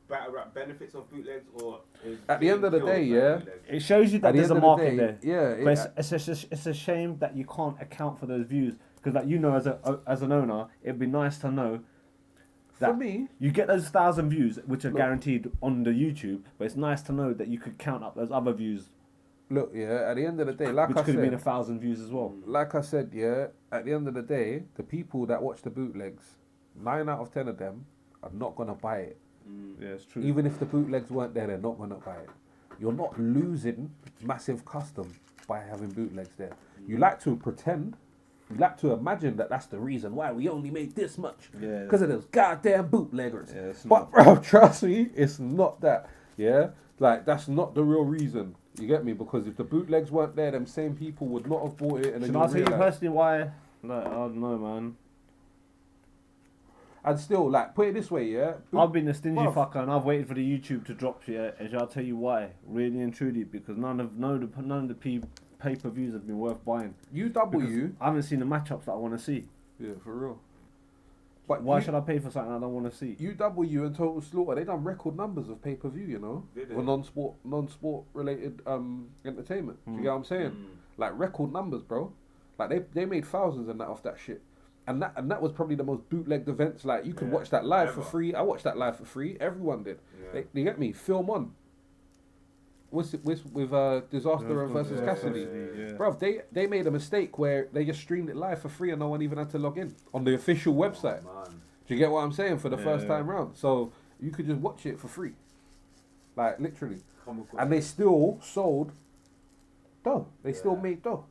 battle rap benefits of bootlegs, or is At the end of the killed day, by yeah. bootlegs? It shows you that At the there's end a of the market day, there. yeah. But it's a shame that you can't account for those views, because like, you know, as an owner, it'd be nice to know for that me, you get those 1,000 views, which are Look. guaranteed on the YouTube, but it's nice to know that you could count up those other views, look, yeah. At the end of the day, like which I could have been said, 1,000 views as well. like I said, yeah. At the end of the day, the people that watch the bootlegs, 9 out of 10 of them are not gonna buy it. Yeah, it's true. Even if the bootlegs weren't there, they're not gonna buy it. You're not losing massive custom by having bootlegs there. You like to pretend, you like to imagine that that's the reason why we only made this much. Yeah. Because of those goddamn bootleggers. Yeah, it's But bro, trust me, it's not that. Yeah? Like, that's not the real reason. You get me? Because if the bootlegs weren't there, them same people would not have bought it. And then Should you'll I tell you realise- personally why? Like, I don't know, man. And still, like, put it this way, yeah? I've been a stingy Bruv. fucker, and I've waited for the YouTube to drop shit. And shall I tell you why? Really and truly, because none of the pay-per-views have been worth buying. Because UW. I haven't seen the matchups that I want to see. Yeah, for real. But Why should I pay for something I don't want to see? UW and Total Slaughter, they done record numbers of pay-per-view, you know? Did they? For non-sport related entertainment. Do you get what I'm saying? Like, record numbers, bro. Like, they made thousands and that off that shit. And that was probably the most bootlegged events. Like, you could watch that live for Ever. free. I watched that live for free. Everyone did. Yeah. They get me? Film on. What's it with Disaster versus Cassidy? Yeah. Bruv, they made a mistake where they just streamed it live for free and no one even had to log in on the official website. Oh, man. Do you get what I'm saying? For the Yeah, first yeah. time round. So you could just watch it for free. Like, literally. Comical. And they still sold dough. They still Yeah. made dough.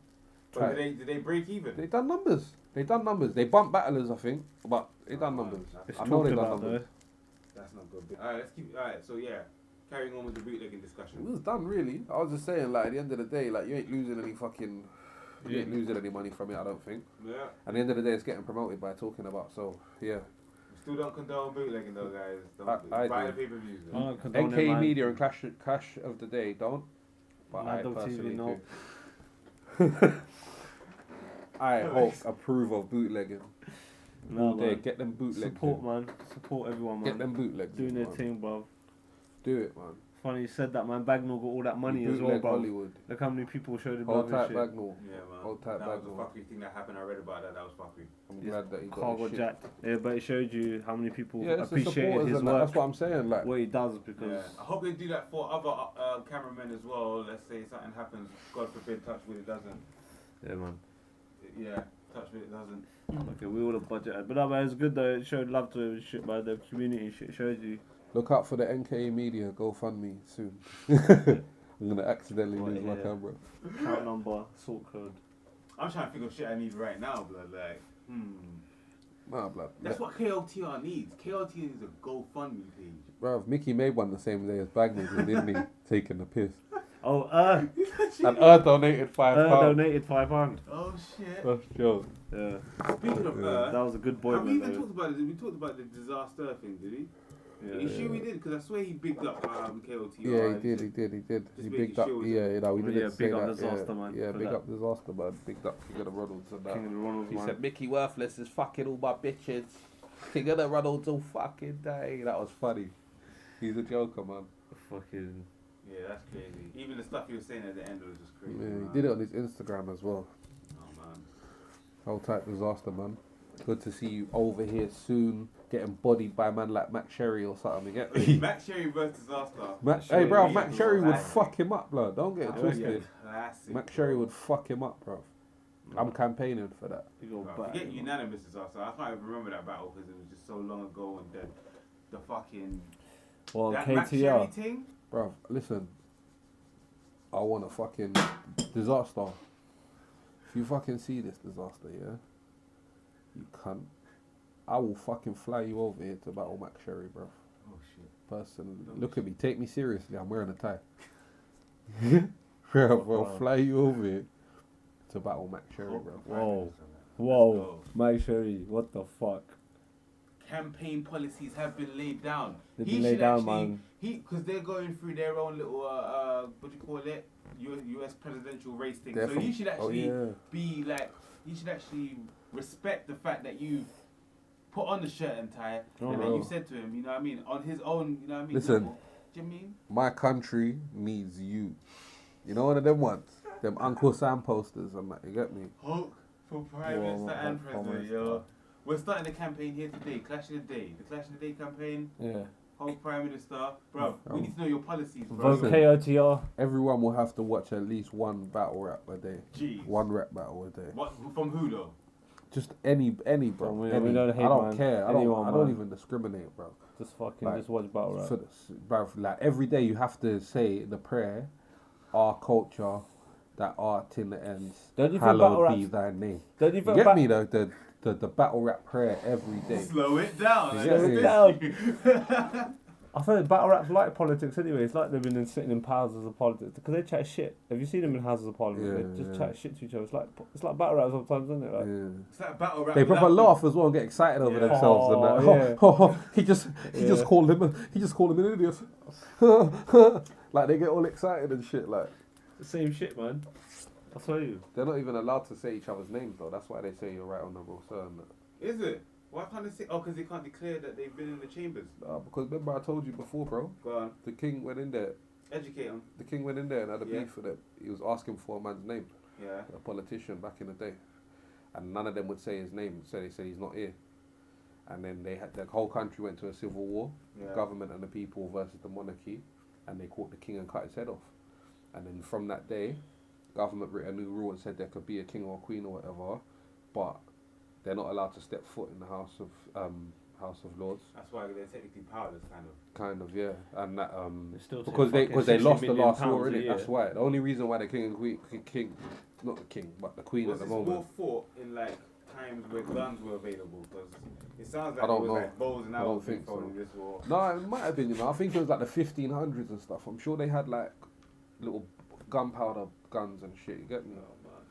But Right. did they break even? They done numbers. They done numbers. They bumped battlers, I think, but they done Oh, numbers. man, It's I know they talked done about numbers. though. That's not good. Alright, let's keep. Alright, so yeah, carrying on with the bootlegging It discussion. was done, really. I was just saying, like, at the end of the day, like, you ain't losing any fucking... You ain't losing any money from it, I don't think. Yeah, At the end of the day, it's getting promoted by talking about, so, yeah. we still don't condone bootlegging though, guys. Don't I buy do. the pay-per-views. I Though. don't condone it, NK man. Media and Clash of the Day don't, but Mad I Dog TV, personally no. do. I hope approve of bootlegging. No, All day, man. get them bootlegs. Support, man. Support everyone, Get man. them bootlegs. Doing in, their man. thing, bro. Do it, man. Funny you said that, man. Bagnall got all that money as well, Bootleg bro. Hollywood. Look how many people showed him Hold love and tight, shit. Bagnall. Yeah, man. Hold tight, that was a Bagnall. fuckery thing that happened. I read about that. That was fuckery. I'm His glad that he got Cargo his shit. Jack. Yeah, but it showed you how many people Yeah, it's the appreciated supporters his and that. work, That's what I'm saying. Like, what he does, because Yeah. I hope they do that for other cameramen as well. Let's say something happens. God forbid, touch wood, it doesn't. yeah, man. Yeah, touch wood, it doesn't. Okay, we would have budgeted, but no, man, it's good though. It showed love to shit by the community. Shit showed you. look out for the NK Media GoFundMe soon. I'm gonna accidentally Right, lose my yeah. camera. Account number, sort code. I'm trying to think of shit I need right now, blood. Like, Nah, blood. That's what KLTR needs. KLTR needs a GoFundMe page. Bruv, Mickey made one the same day as Bagnall, didn't he? Taking the piss. Oh, And donated £5. donated £5. Oh shit. That's joke. Yeah, Speaking of that was a good boy, have we man. even though. talked about it? We talked about the disaster thing, did he? Yeah, Are you sure we did? Because I swear he bigged up KLTR. Yeah, he did. He Just bigged making up. sure it was Yeah, you know, we Yeah, didn't big say up that. Disaster, man, Yeah, for big that. up Disaster, man. Bigged up King of the Ronalds and that. King of the Ronalds, He man. said Mickey Worthless is fucking all my bitches. King of the Ronalds all fucking day. That was funny. He's a joker, man. Fucking. Yeah, that's crazy. Even the stuff he was saying at the end was just crazy. Yeah, man. he did it on his Instagram as well. Oh man. Hold tight, Disaster, man. Good to see you over here soon, getting bodied by a man like Mac Sherry or something. You get me? Mac Sherry versus disaster. Hey, bro, Sherry Mac was Sherry would classic. fuck him up, blood. Don't get it That would be twisted. a classic, Mac bro. Sherry would fuck him up, bro. I'm campaigning for that. You go Bro, back. forget unanimous disaster. I can't even remember that battle because it was just so long ago. And then the fucking Well, that Mac Sherry KTR. thing. Bro, listen. I want a fucking disaster. If you fucking see this disaster, yeah, you cunt. I will fucking fly you over here to battle Mac Sherry, bro. Oh shit. Personally, Oh, look at me. Take me seriously. I'm wearing a tie. Bro, I'll fly you over here to battle Mac Sherry, bro. Whoa. Let's Whoa. go. Mike Sherry, what the fuck? Campaign policies have been laid down. They've He been laid should down, actually, man. because they're going through their own little, what do you call it? US presidential race thing. They're So from- he should actually yeah. be like, he should actually respect the fact that you've put on the shirt and tie, Oh, and then bro. you said to him, you know what I mean, on his own, you know what I mean. Listen. level. Do you mean? My country needs you. You know one of them ones? Them Uncle Sam posters and that, you get me? Hulk for Prime Whoa, Minister and Prime President, Minister. yo. We're starting the campaign here today, Clash of the Day. The Clash of the Day campaign, Yeah. Hulk Prime Minister. Bro, we need to know your policies, bro. Vote Listen. KOTR. Everyone will have to watch at least one battle rap a day. Jeez. One rap battle a day. What, from who though? Just any bro. We any. don't hate, I don't man. care. Anyone, I don't man. even discriminate, bro. Just fucking, Like, just watch battle rap. For bro, like every day you have to say the prayer, our culture, that art in the ends. Don't you think battle Hallowed be raps- thy name. Don't you You think get ba- me though? The battle rap prayer every day. Slow it down. Yeah, Slow it it is. down. I feel like battle raps like politics anyway. It's like they've been sitting in houses of politics because they chat shit. Have you seen them in houses of parliament? Yeah, They just yeah. chat shit to each other. It's like battle raps sometimes, isn't it? Like, Yeah. It's like battle rap. They proper without laugh as well and get excited over Yeah. themselves and that. Oh, yeah. He just Yeah. called him an idiot. Like they get all excited and shit. Like the same shit, man. I swear you. they're not even allowed to say each other's names though. That's why they say you're right honourable sir. And that. Is it? Why can't they say? Oh, because they can't declare that they've been in the chambers. Because remember I told you before, bro. Go on. The king went in there. Educate them. The king went in there and had a Yeah. beef with them. He was asking for a man's name, Yeah. a politician back in the day, and none of them would say his name. So they said he's not here. And then the whole country went to a civil war, Yeah. the government and the people versus the monarchy, and they caught the king and cut his head off. And then from that day, government wrote a new rule and said there could be a king or a queen or whatever, but they're not allowed to step foot in the House of Lords. That's why they're technically powerless, kind of. Kind of, yeah, and that It's still because they fucking they 60 lost the million last war, pounds a innit? year. That's why. The only reason why the king and queen, not the king, but the queen Was at this the war moment. fought in like times where guns were available? Because it sounds like I don't it was know. like bows and I don't arrows being think thrown so. in this war. No, it might have been. You know, I think it was like the 1500s and stuff. I'm sure they had like little gunpowder guns and shit. You get me? Oh man,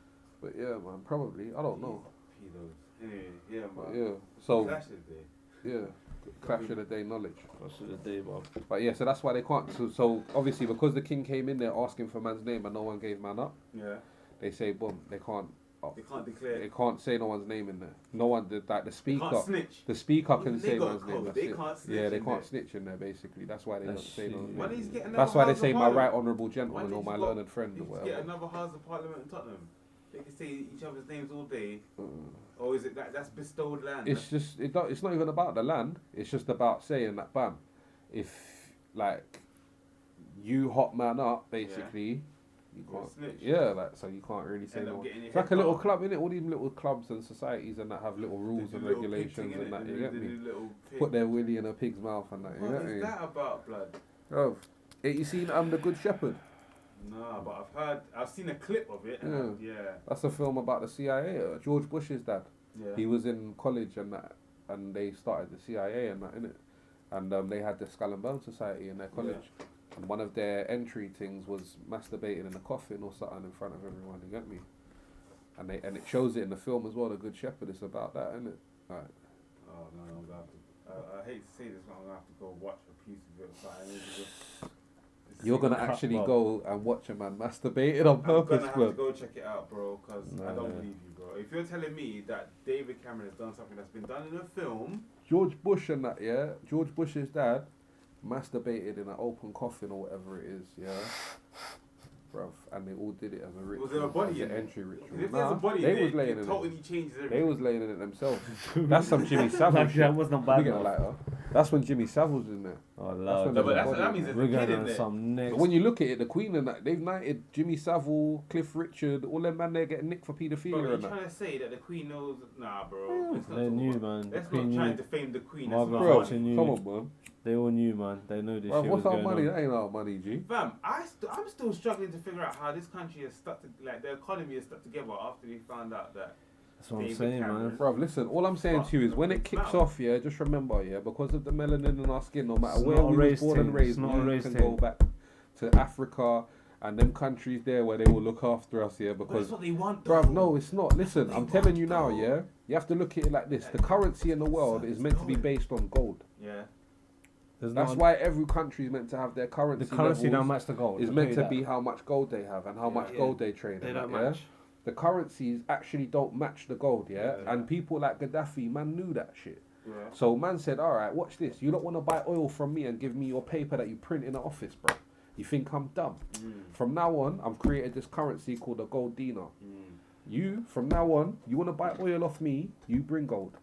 But yeah, man, probably. I don't know. pedos. Anyway, yeah, But man. yeah, so Clash of the Day. yeah, clash of the day knowledge. Clash of the day, bro. But yeah, so that's why they can't. So obviously because the king came in there asking for man's name and no one gave man up, Yeah. they say boom, they can't. They can't declare. They can't say no one's name in there. No one, like the speaker. Can't snitch. The speaker Even can they say got man's a name. code. That's They it. can't snitch Yeah, they in can't there. snitch in there. Basically, that's why they don't That's say no. shit. Why did you get another That's why they House of say my Parliament? right honourable Why gentleman did or you my got- learned friend or They just get whatever. another House of Parliament in Tottenham. They can say each other's names all day. Mm. Or is it that's bestowed land? It's just it's not even about the land. It's just about saying that bam, if like you hot man up basically, you You're a can't. snitch. Yeah, like so you can't really say End up no. getting your It's like a head little cut. club, innit? All these little clubs and societies and that have little They rules do and little pig regulations thing, and innit? that. They You do get the me? little pig. Put their willy in a pig's mouth and that. You What get is me? that about, blood? Oh, you seen the Good Shepherd? No, but I've seen a clip of it. And yeah. That's a film about the CIA. George Bush's dad. Yeah. He was in college and that, and they started the CIA and that, innit? And they had the Skull and Bone Society in their college. And one of their entry things was masturbating in a coffin or something in front of everyone. You get me? And it shows it in the film as well. The Good Shepherd. It's about that, isn't it? Like, Oh no, I'm gonna have to. I hate to say this, but I'm gonna have to go watch a piece of it. So I need to just you're gonna cut, actually bro. go and watch a man masturbating on I'm purpose, gonna have bro. to go check it out, bro, because I No, don't no. believe you, bro. If you're telling me that David Cameron has done something that's been done in a film, George Bush and that, yeah. George Bush's dad masturbated in an open coffin or whatever it is, yeah. Bruv, and they all did it as a ritual. was there a body as in an it? entry ritual. If there's a body they there, was laying it in totally it. changes They everything. was laying in it themselves. That's some Jimmy Savage Like, shit. that was not bad We get a enough. lighter. That's when Jimmy Savile's in there. Oh, when Lord. No, but there's a that body. means there's We're a kid going in on there. some next. But when you look at it, the Queen and that, they've knighted Jimmy Savile, Cliff Richard, all them man there getting nicked for Bro, paedophilia are you and that. trying to say that the Queen knows? Nah, bro. Yeah. Let's not They talk knew, about- man. The Let's Queen not try knew. and defame the Queen. Margaret That's Bro, not Thatcher funny. knew. come on, man. They all knew, man. They know this Bro, shit what's was our going money? on. That ain't our money, G. Fam, I'm still struggling to figure out how this country is stuck to, like, the economy is stuck together after they found out that. That's what I'm David saying, Cameron- man. Bro, listen, all I'm saying to you is when it kicks off, yeah, just remember, yeah, because of the melanin in our skin, no matter It's where not a we was race born thing, and raised, it's not a we race can thing. go back to Africa and them countries there where they will look after us, yeah, But because that's what they want, bruv, though. no, it's not. Listen, They I'm telling you want, now, though. yeah. You have to look at it like this: the currency in the world is meant to be based on gold. Yeah. There's That's not- why every country is meant to have their currency. the currency don't levels match the gold. is I'll meant tell to you be that. how much gold they have and how much Yeah. gold they trade. They and don't that, yeah? match. The currencies actually don't match the gold, yeah. Yeah. And people like Gaddafi, man, knew that shit. Yeah. So man said, all right, watch this. You don't want to buy oil from me and give me your paper that you print in the office, bro. You think I'm dumb? From now on, I've created this currency called a gold dinar. You, from now on, you want to buy oil off me, you bring gold.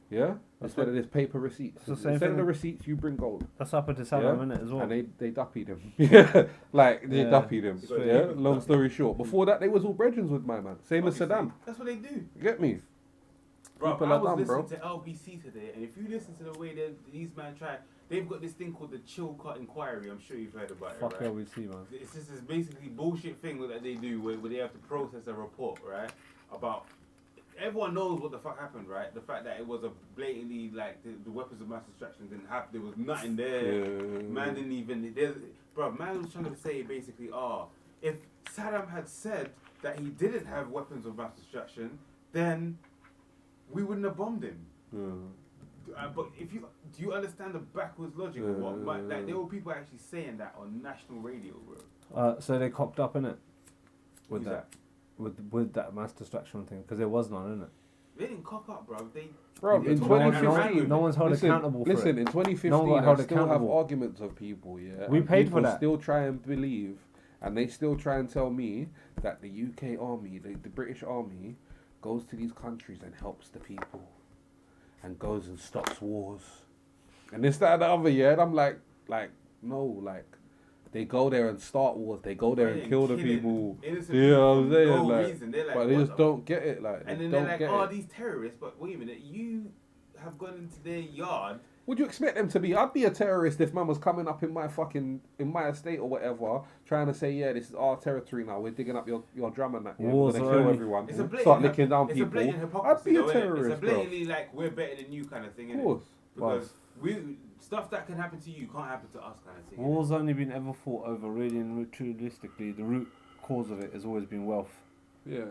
Yeah? Instead of this paper receipts. the same Instead of thing. the receipts, you bring gold. That's happened to Saddam, Yeah? innit, as well. And they duppied him. Yeah, like they Yeah. duppied him. Straight. Yeah, long story short. Before that, they was all brethren with my man. Same as Saddam. That's what they do. You get me? Bro, People I are was dumb, bro. listening to LBC today, and if you listen to the way that these men try, they've got this thing called the Chill Cut Inquiry. I'm sure you've heard about it, Fuck right? LBC, man. It's just this basically bullshit thing that they do where they have to process a report, right? About everyone knows what the fuck happened, right? The fact that it was a blatantly like the weapons of mass destruction didn't happen. There was nothing there. Yeah. Man didn't even. Bro, man was trying to say basically, if Saddam had said that he didn't have weapons of mass destruction, then we wouldn't have bombed him. But if you do you understand the backwards logic of what? Like there were people actually saying that on national radio, bro. So they cocked up, innit? With Who's that. With that mass destruction thing. Because there was none, innit? They didn't cock up, bro. Bro, They in told them to 2015, no one's held listen, accountable for listen, it. in 2015, No one got I held still have accountable. arguments of people, yeah. We and paid for people that. Still try and believe, and they still try and tell me that the UK army, the British army, goes to these countries and helps the people, and goes and stops wars, and this, that, and the other, yeah. And I'm like, no, like. They go there and start wars. They go there and kill the people. Yeah, I'm saying, like, but they just don't get it, like. And they then don't they're like, get oh, it. these terrorists. But wait a minute, you have gone into their yard. Would you expect them to be? I'd be a terrorist if man was coming up in my estate or whatever, trying to say, yeah, this is our territory now. We're digging up your drum and that. Yeah, we're Wars gonna are kill only- everyone. It's a blatant, Start licking down it's a people. blatant I'd hypocrisy. be a though, innit? terrorist, It's a bro. blatantly like we're better than you kind of thing. Of Innit? course. Because stuff that can happen to you can't happen to us kind of thing. innit? War's only been ever fought over, really and realistically, the root cause of it has always been wealth. Yeah.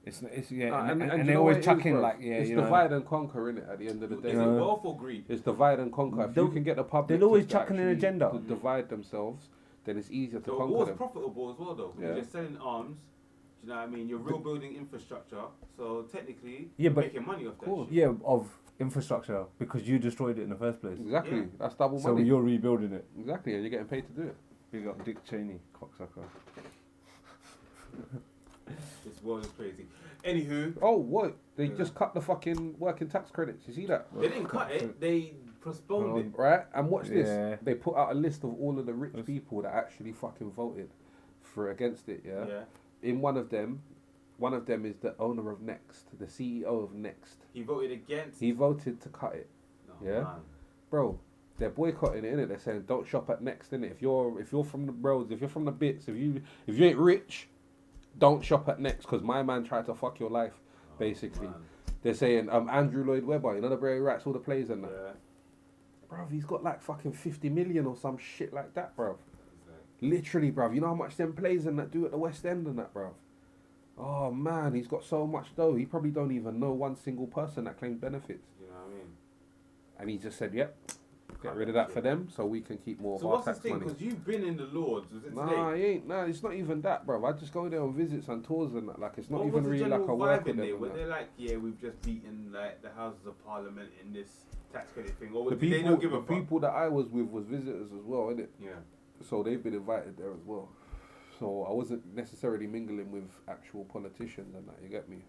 It's yeah, Nah, and you they know what always it is, chuck in bro? like, yeah, it's you know. divide and conquer, innit? At the end of the day, Is it wealth or greed? it's divide and conquer. If They'll- you can get the public, they'll always to chuck in an actually agenda. to divide themselves, then it's easier to So conquer war's them. profitable as well, though. Yeah. You're just selling arms. Do you know what I mean? You're real building infrastructure. So technically, Yeah, you're but- making money off that course. shit. Yeah, of infrastructure because you destroyed it in the first place. Exactly. Yeah. That's double So money. you're rebuilding it. Exactly, and you're getting paid to do it. We got Dick Cheney, cocksucker. This world is crazy. Anywho, Oh, what? They Yeah. just cut the fucking working tax credits. You see that? they didn't cut it. They postponed it. Right? And watch Yeah. this. They put out a list of all of the rich people that actually fucking voted for against it, yeah? Yeah. In one of them is the owner of Next, the CEO of Next. He voted against. He voted to cut it. No, Yeah? man. Bro, they're boycotting it, innit? They're saying don't shop at Next, innit? If you're from the roads, if you're from the bits, if you ain't rich, don't shop at Next because my man tried to fuck your life, basically. Man. They're saying Andrew Lloyd Webber, you know the bro who writes all the plays and that. Yeah. Bruv, he's got like fucking 50 million or some shit like that, bruv. Exactly. Literally, bruv. You know how much them plays and that do at the West End and that, bruv? Oh man, he's got so much dough. He probably don't even know one single person that claims benefits. You know what I mean? And he just said, yep, get rid of that for them so we can keep more So of our what's this tax thing? money. Because you've been in the Lords. Was it Nah, today? he ain't. Nah, it's not even that, bruv. I just go there on visits and tours and that. Like, it's not What even was the really like a general work vibe with in them. there? and Were that. they like, yeah, we've just beaten like the Houses of Parliament in this tax credit thing, or The did they people, not give a the fuck? people that I was with was visitors as well, innit? Yeah. So they've been invited there as well. So I wasn't necessarily mingling with actual politicians and that. You get me?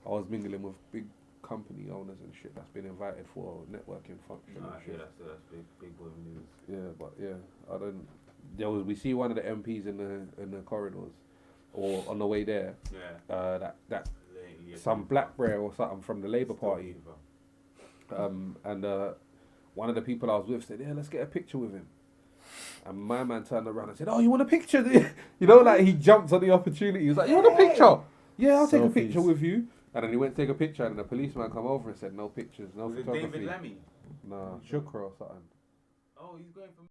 I was mingling with big company owners and shit that's been invited for networking function and Yeah, shit. that's big boy news. Yeah, but yeah, I don't. We see one of the MPs in the corridors, or on the way there. Yeah. That some black brer or something from the Labour Party. And one of the people I was with said, "Yeah, let's get a picture with him." And my man turned around and said, "Oh, you want a picture?" You know, like he jumped on the opportunity. He was like, "You want a picture?" Yeah, I'll take a picture with you. And then he went to take a picture, and the policeman come over and said, "No pictures, no Was it photography." David Lemmy? Nah, Shukra or something. Oh, he's going from.